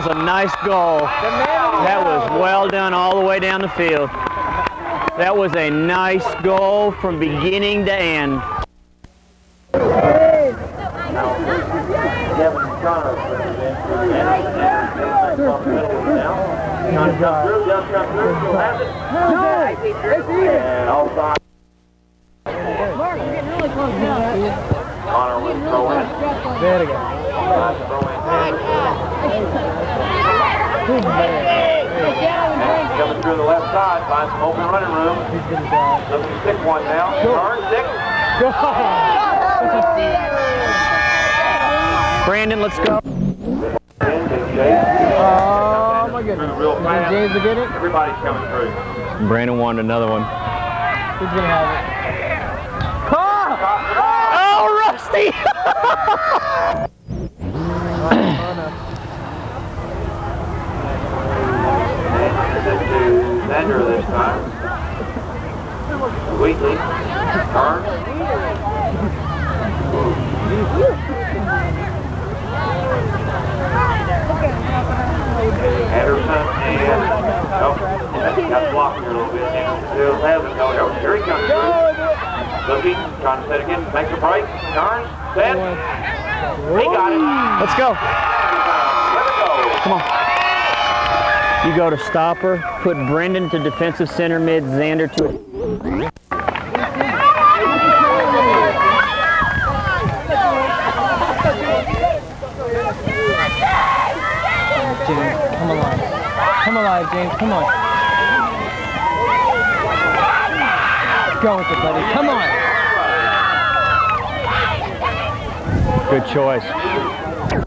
was a nice goal. That was well done all the way down the field. That was a nice goal from beginning to end. Mark, you're getting really close now. Connor with throw in. There we go. Throw in. And coming through the left side, finds some open running room. Looking to stick one now. Turn, stick. Brandon, let's go. Oh my goodness. Real fast. James will get it. Everybody's coming through. Brandon wanted another one. Who's going to have it? Oh, Rusty! Xander this time. Wheatley. Turn. Anderson and got blocked here a little bit. Still has it. Oh, here he comes. Looking, trying to set again, makes a break, turns, set. He got it. Let's go. Let it go. Come on. You go to stopper, put Brendan to defensive center mid, Xander to it. James, come alive. Come alive, James, come on. Go with it, buddy. Come on. Good choice.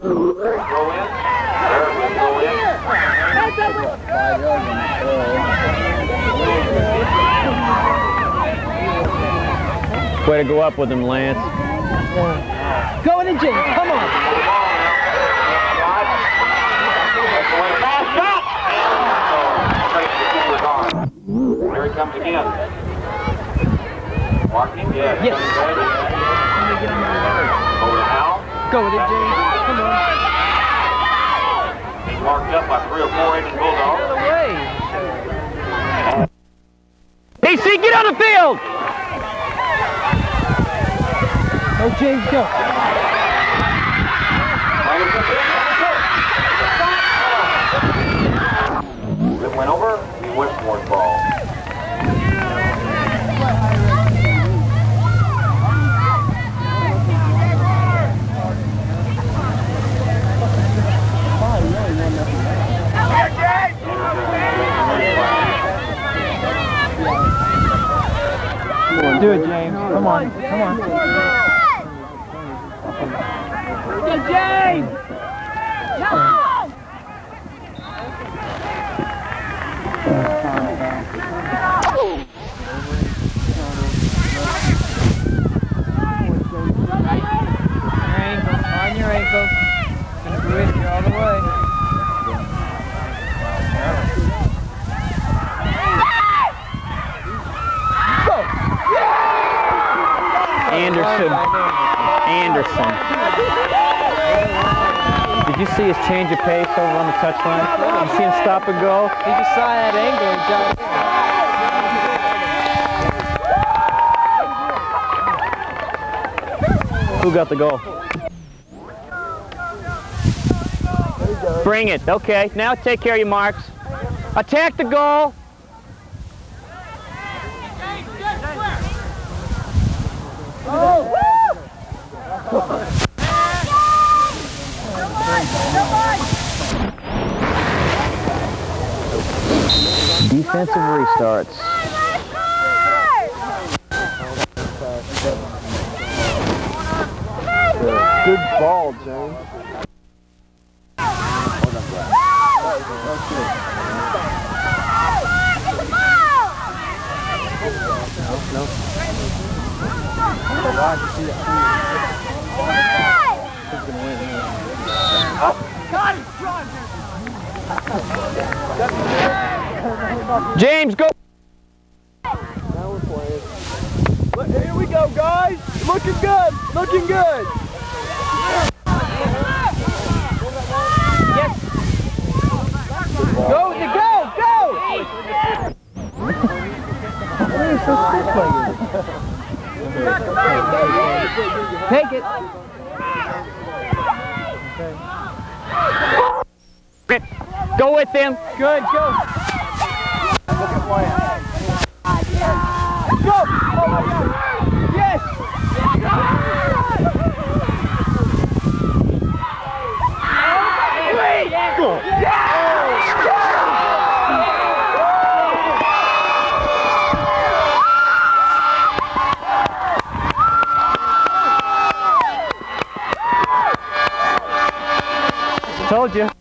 Go in. Go in. Way to go up with him, Lance. Go with it, James. Come on. Fast shot. Here he comes again. Marking, yes. Yes. Over to Al. Go with it, James. Come on. He's marked up by 3 or 4 Asian Bulldogs. DC, get on the field! Oh, James, go. It went over. Westmore's ball. Do it, James. Come on. Come on. Go, James! On your ankles. Gonna do it all the way. Anderson. Did you see his change of pace over on the touchline? You see him stop and go? He just saw that angle and got it. Who got the goal? Bring it. Okay, now take care of your marks. Attack the goal. Defensive restarts. Good ball, James. James, go! Here we go, guys. Looking good. Looking good. Yes. it. Go with them. Good, go. Go! Oh my God! Yes! Told you.